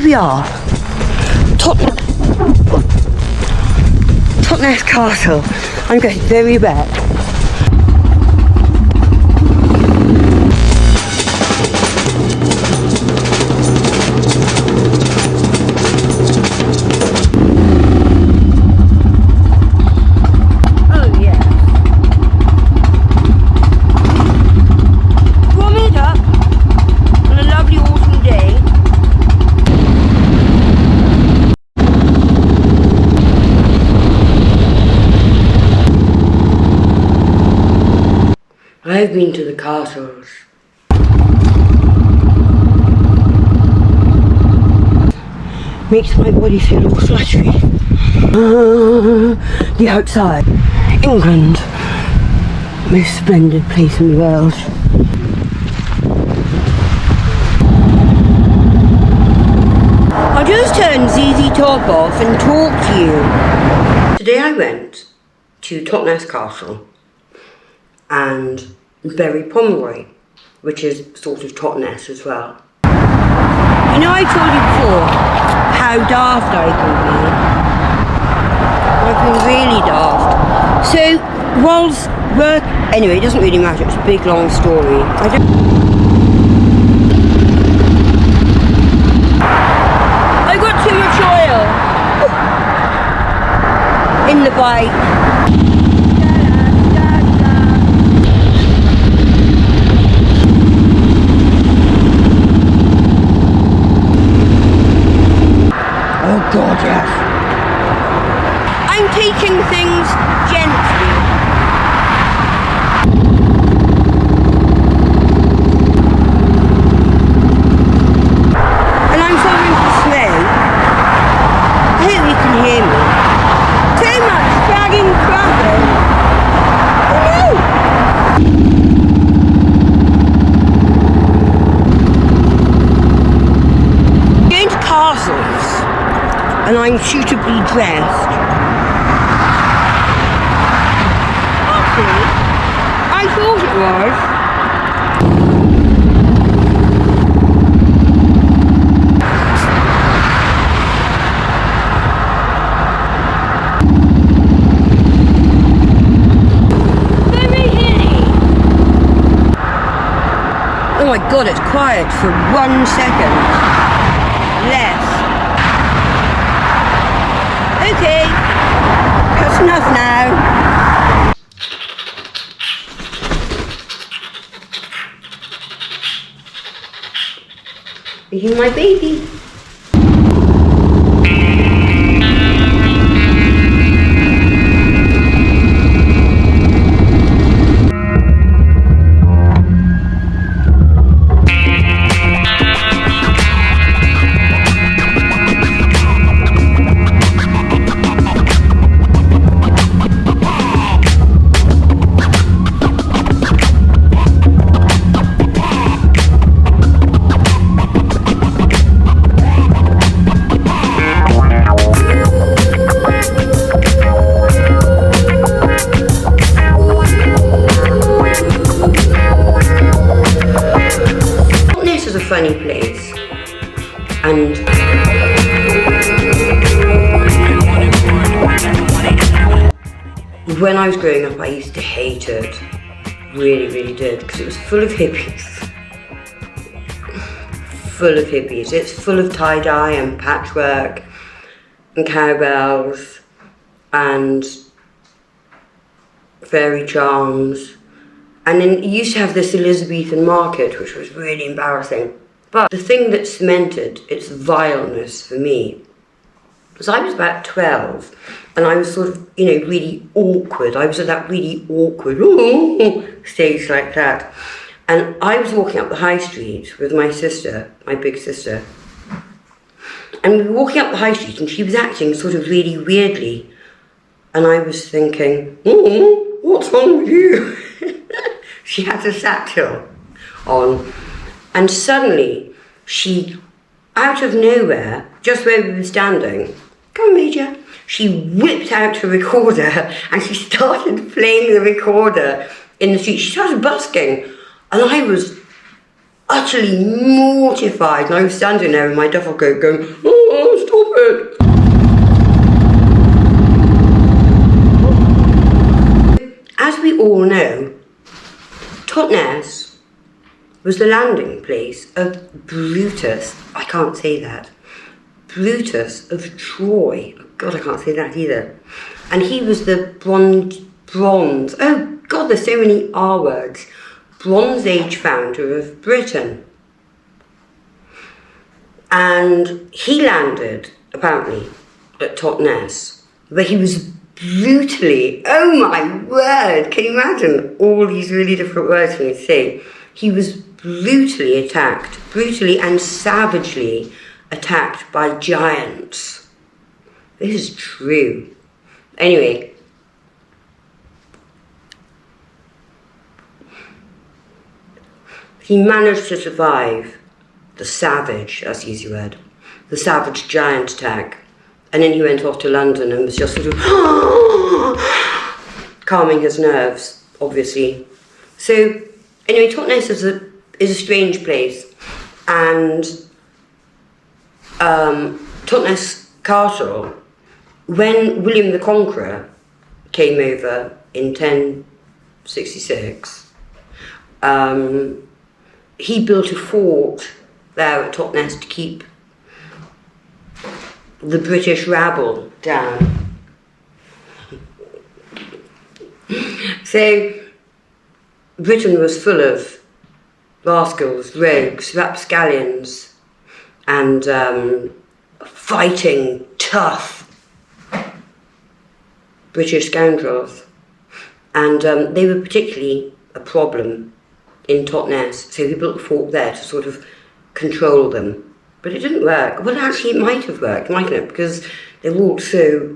we are. Totnes Castle. I'm getting very wet. I've been to the castles. Makes my body feel all fluttery. The outside. England. Most splendid place in the world. I'll just turn ZZ Top off and talk to you. Today I went to Totnes Castle and Bury Pomeroy, which is sort of Totnes as well. You know, I told you before how daft I can be. I've been really daft. So, whilst work... Anyway, it doesn't really matter, it's a big long story. I got too much oil in the bike. Oh God, yes. I'm taking things gently. And I'm starting to snow. I hope you can hear me. Too much dragging traffic. Oh no! Going to castles. And I'm suitably dressed. Actually, I thought it was. Very hilly. Oh my God, it's quiet for 1 second. Less. Okay, that's enough now. Are you my baby? Funny place, and when I was growing up I used to hate it, really did, because it was full of hippies. It's full of tie-dye and patchwork and cowbells and fairy charms. And then you used to have this Elizabethan market, which was really embarrassing. But the thing that cemented its vileness for me was I was about 12, and I was sort of, you know, really awkward. I was at that really awkward stage like that. And I was walking up the high street with my sister, my big sister. And we were walking up the high street, and she was acting sort of really weirdly. And I was thinking, what's wrong with you? She had a satchel on, and suddenly she, out of nowhere, just where we were standing, come Major, she whipped out her recorder and she started playing the recorder in the street. She started busking, and I was utterly mortified, and I was standing there in my duffel coat going, oh, stop it. As we all know, Totnes was the landing place of Brutus, I can't say that, Brutus of Troy. Oh God, I can't say that either. And he was the bronze, oh God, there's so many R words, Bronze Age founder of Britain. And he landed, apparently, at Totnes, where he was brutally, oh my word, can you imagine all these really different words for me to say? He was brutally attacked, brutally and savagely attacked by giants. This is true. Anyway, he managed to survive the savage, that's the easy word, the savage giant attack. And then he went off to London and was just sort of calming his nerves, obviously. So, anyway, Totnes is a strange place. And Totnes Castle, when William the Conqueror came over in 1066, he built a fort there at Totnes to keep the British rabble down. So Britain was full of rascals, rogues, rapscallions, and fighting, tough British scoundrels. And they were particularly a problem in Totnes, so he built a fort there to sort of control them. But it didn't work. Well, actually, it might have worked, mightn't it? Because they were all so,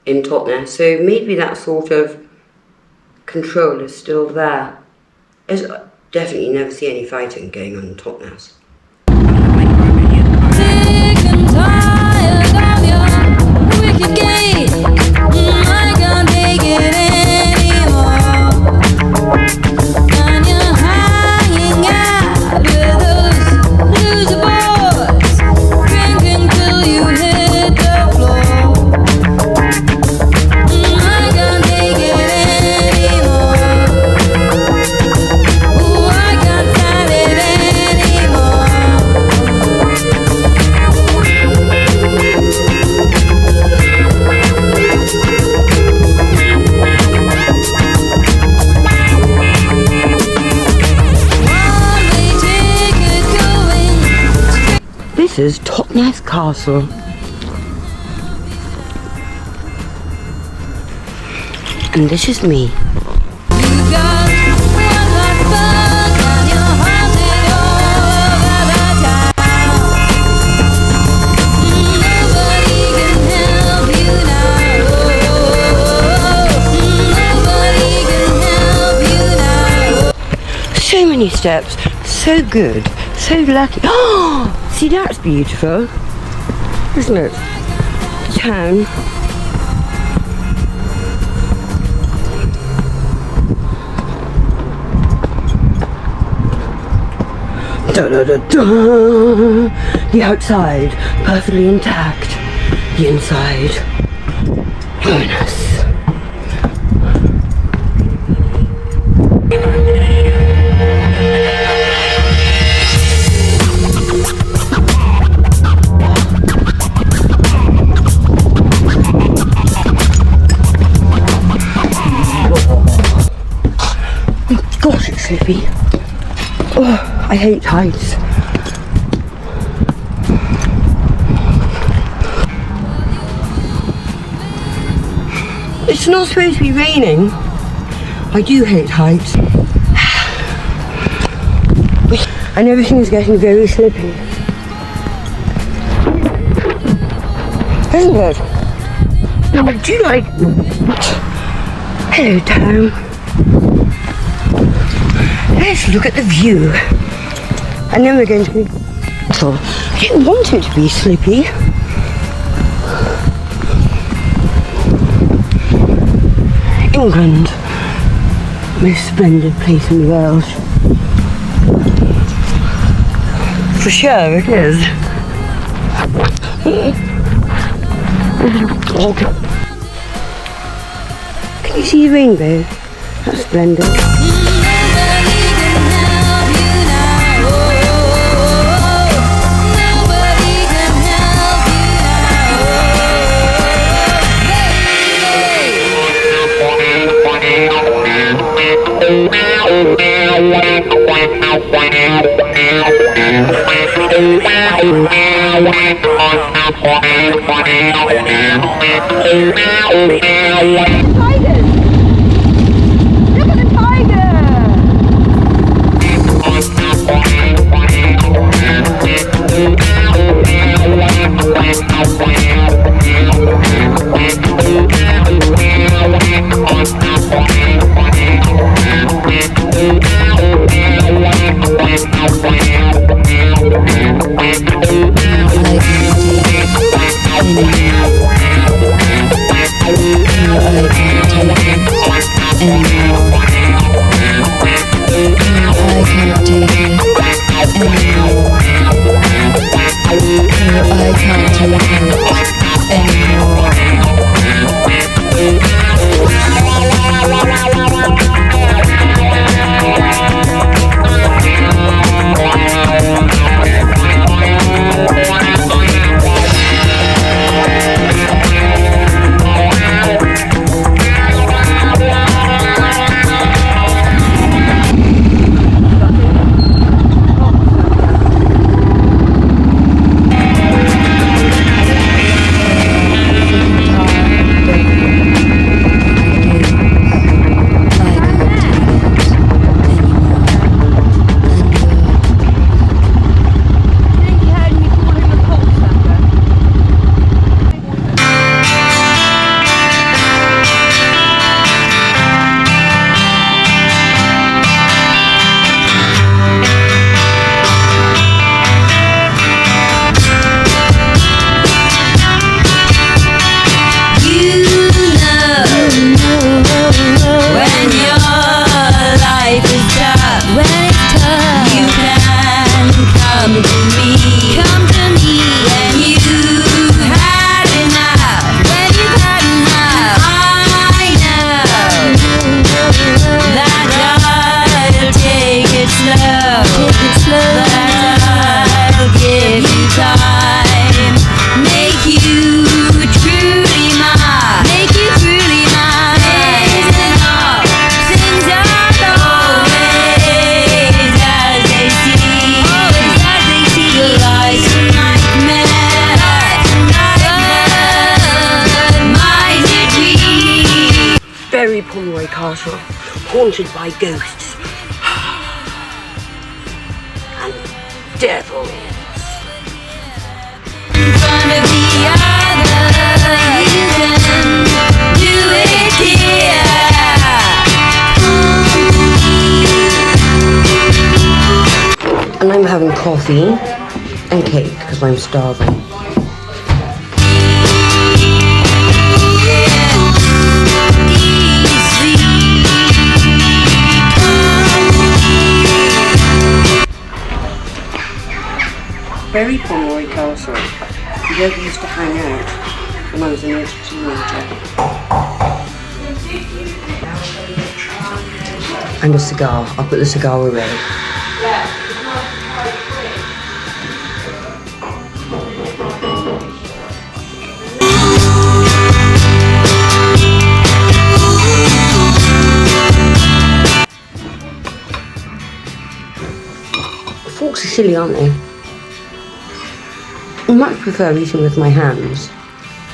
in Totnes. So maybe that sort of control is still there. There's definitely never see any fighting going on in Totnes. Sick and tired of your wicked game. I can't take it anymore. And you're hanging out with those loser boys, drinking till you hit the floor. I can't take it anymore. Ooh, I can't stand it anymore. One-way ticket going straight. This is Totnes Castle. And this is me. You got one hot bug and you're haunted all over town. Nobody can help you now. Nobody can help you now. So many steps, so good, so lucky. Oh, see, that's beautiful, isn't it? The town. Da, da, da, da. The outside, perfectly intact. The inside, ruinous. Gosh, it's slippy. Oh, I hate heights. It's not supposed to be raining. I do hate heights. And everything is getting very slippy. Isn't it? Oh, do you like... Hello, town. Let's look at the view. And then we're going to be... I didn't want it to be slippy. England. Most splendid place in the world. For sure it is. Can you see the rainbow? That's splendid. Pomeroy Castle, haunted by ghosts and devils. In front of the other, you can do it here. And I'm having coffee and cake because I'm starving. Very Pomeroy Castle. Where we used to hang out when I was a little teenager. And a cigar. I'll put the cigar away. Forks are silly, aren't they? I much prefer eating with my hands.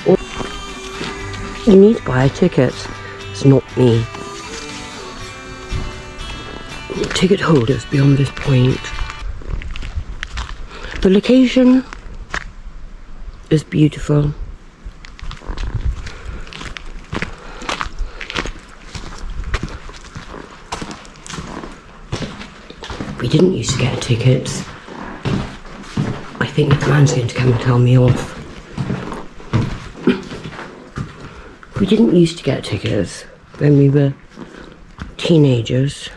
Or you need to buy a ticket. It's not me. Ticket holders beyond this point. The location is beautiful. We didn't used to get tickets. I think the man's going to come and tell me off. We didn't used to get tickets when we were teenagers.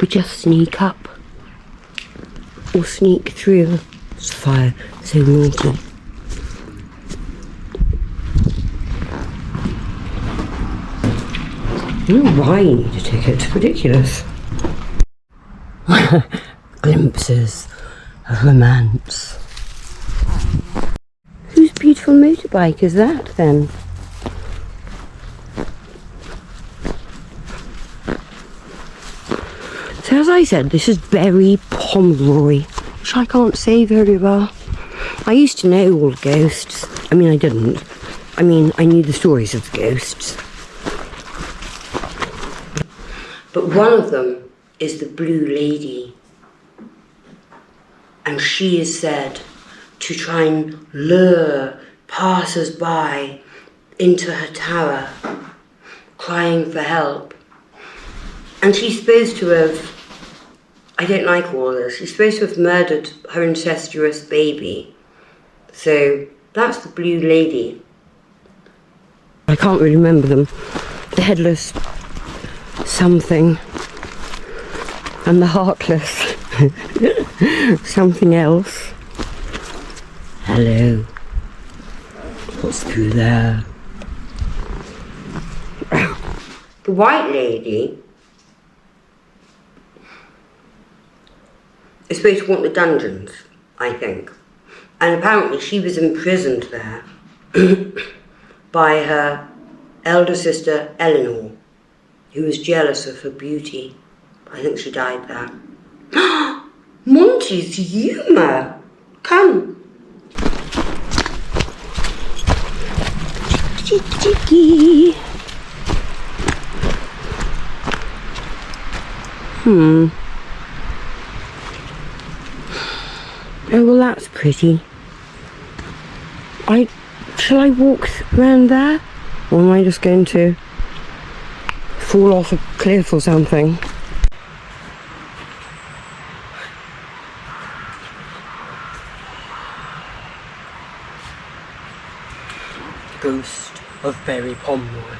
we just sneak up or sneak through. It's fire, so naughty. I don't know why you need a ticket, it's ridiculous. Glimpses of romance. Whose beautiful motorbike is that then? So as I said, this is very Pomeroy, which I can't say very well. I used to know all the ghosts. I mean, I didn't. I mean, I knew the stories of the ghosts. But one of them is the Blue Lady. And she is said to try and lure passers-by into her tower, crying for help. And she's supposed to have, I don't like all this, she's supposed to have murdered her incestuous baby. So that's the Blue Lady. I can't really remember them. The headless something and the heartless something else. Hello. What's through there? The White Lady is supposed to haunt the dungeons, I think. And apparently she was imprisoned there by her elder sister Eleanor, who was jealous of her beauty. I think she died there. Monty's humour! Come. Chicky. Oh, well, that's pretty. Shall I walk around there? Or am I just going to fall off a cliff or something? Ghost of Berry Pomeroy.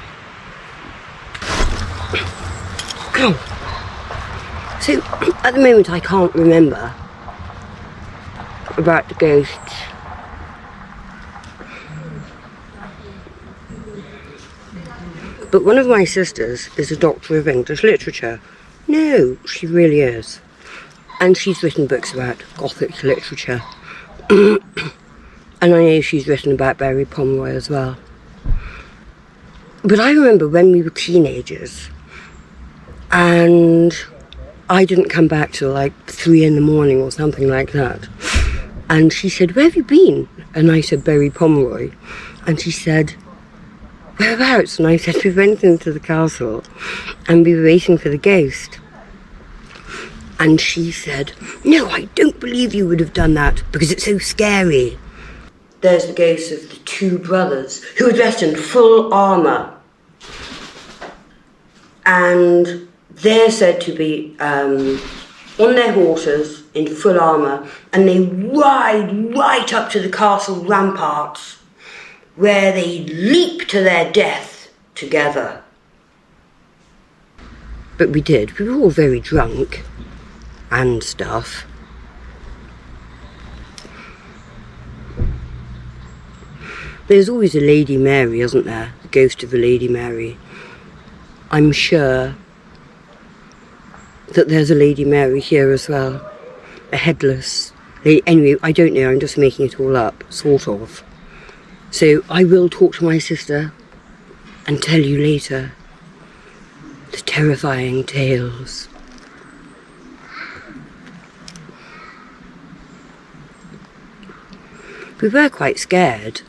So, at the moment I can't remember about the ghosts. But one of my sisters is a doctor of English literature. No, she really is. And she's written books about Gothic literature. And I know she's written about Berry Pomeroy as well. But I remember when we were teenagers, and I didn't come back till like 3 in the morning or something like that. And she said, "Where have you been?" And I said, "Berry Pomeroy." And she said, "Whereabouts?" And I said, "We went into the castle and we were waiting for the ghost." And she said, "No, I don't believe you would have done that because it's so scary." There's the ghosts of the 2 brothers who were dressed in full armour. And they're said to be on their horses in full armour, and they ride right up to the castle ramparts, where they leap to their death together. But we did. We were all very drunk and stuff. There's always a Lady Mary, isn't there? The ghost of a Lady Mary. I'm sure that there's a Lady Mary here as well. A headless lady. Anyway, I don't know, I'm just making it all up, sort of. So I will talk to my sister and tell you later the terrifying tales. We were quite scared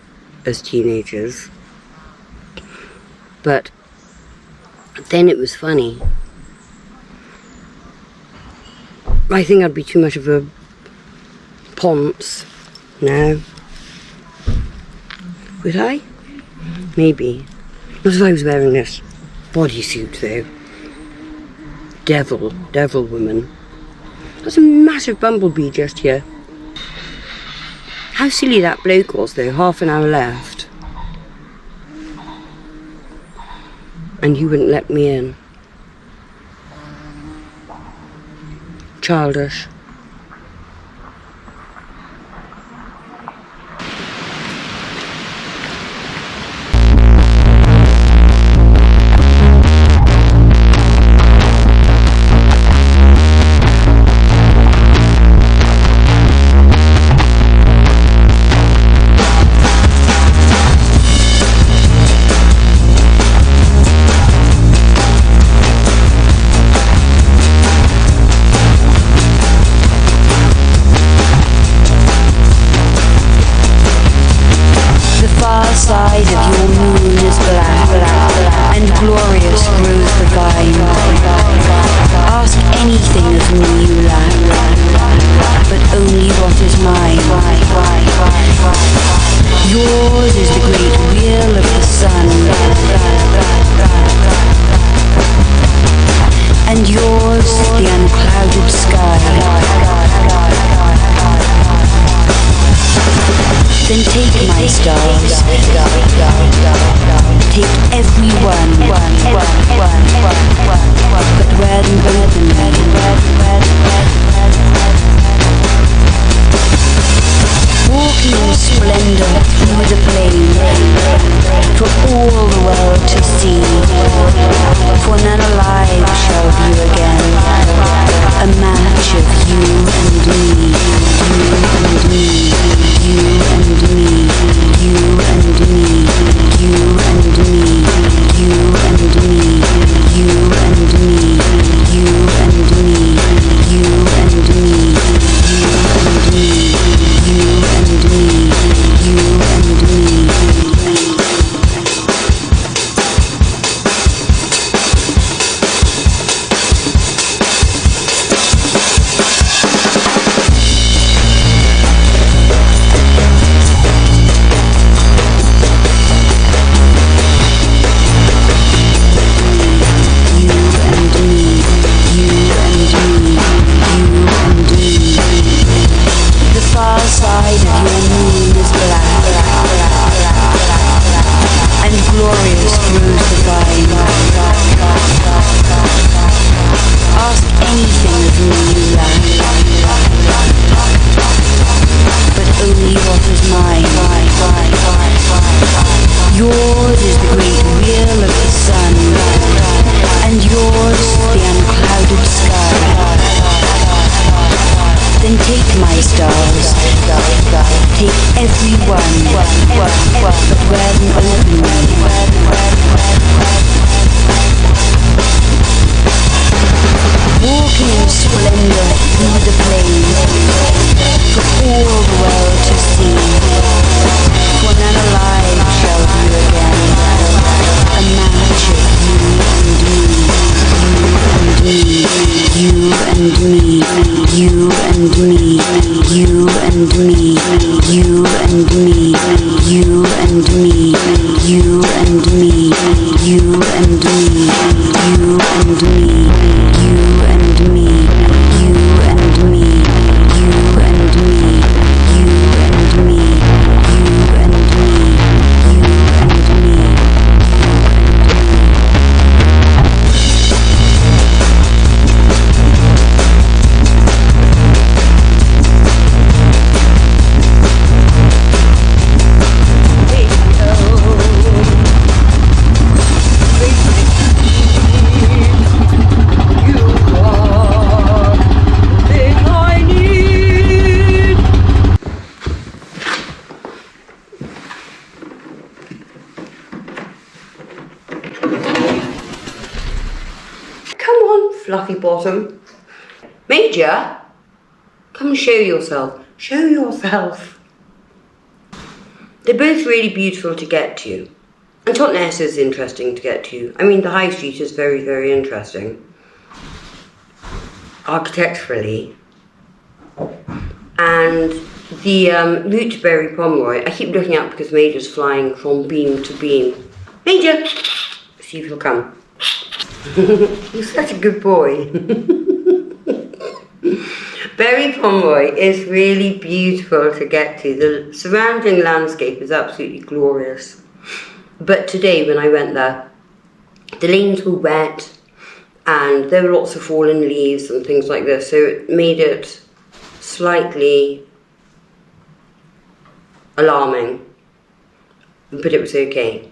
as teenagers, but then it was funny. I think I'd be too much of a ponce now. Would I? Maybe. Not if I was wearing this bodysuit though. Devil woman. There's a massive bumblebee just here. How silly that bloke was though, half an hour left. And you wouldn't let me in. childish. Side of your moon is black, and glorious grows the vine. Ask anything of me you lack, but only what is mine. Yours is the great wheel of the sun, and yours the unclouded sky. Then take my stars, take every one, but wear them openly. Walking in splendor through the plain, for all the world to see, for none alive shall view again a match of you and me, you and me, you and me, you and me, you and me, you and me, you and me, you and me, you and me, you and me, you and me, you and me. Yours is the great wheel of the sun, and yours the unclouded sky. Then take my stars, take every one, but wear them openly. Walking in splendor through the plain, for all the world to see, for none alive shall view again a match of you and me, you and me, you and me, you and me, you and me, you and me, you and me, you and me, you and me, you and me, you and me, you and me, you and me, you and me, you and me. Fluffy bottom. Major, come and show yourself. Show yourself. They're both really beautiful to get to. And Totnes is interesting to get to. I mean, the high street is very, very interesting. Architecturally. And the Luteberry Pomeroy, I keep looking up because Major's flying from beam to beam. Major! See if he'll come. You're such a good boy. Berry Pomeroy is really beautiful to get to. The surrounding landscape is absolutely glorious. But today when I went there, the lanes were wet and there were lots of fallen leaves and things like this, so it made it slightly alarming, but it was okay.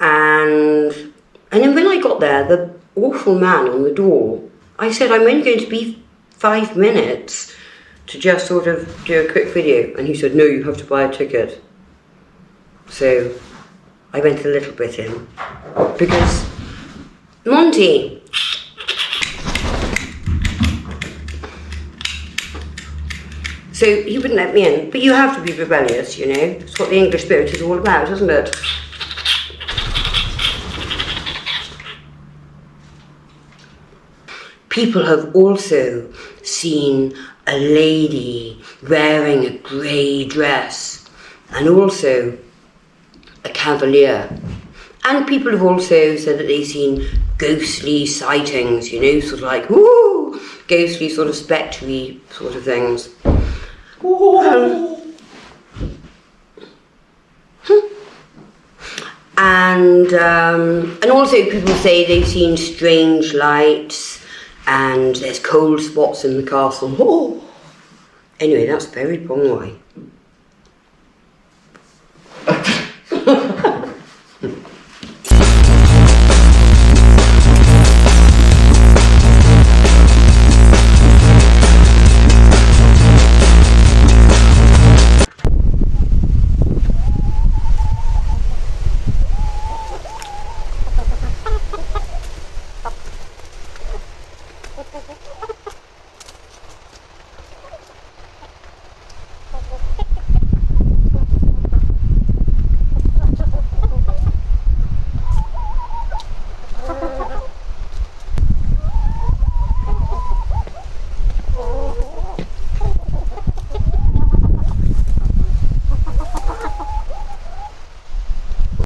And then when I got there, the awful man on the door, I said, I'm only going to be 5 minutes to just sort of do a quick video. And he said, no, you have to buy a ticket. So I went a little bit in. Because, Monty, so he wouldn't let me in. But you have to be rebellious, you know. It's what the English spirit is all about, isn't it? People have also seen a lady wearing a grey dress, and also a cavalier. And people have also said that they've seen ghostly sightings, you know, sort of like, woo, ghostly sort of spectry sort of things. And also people say they've seen strange lights, and there's cold spots in the castle. Oh. Anyway, that's very Pomeroy.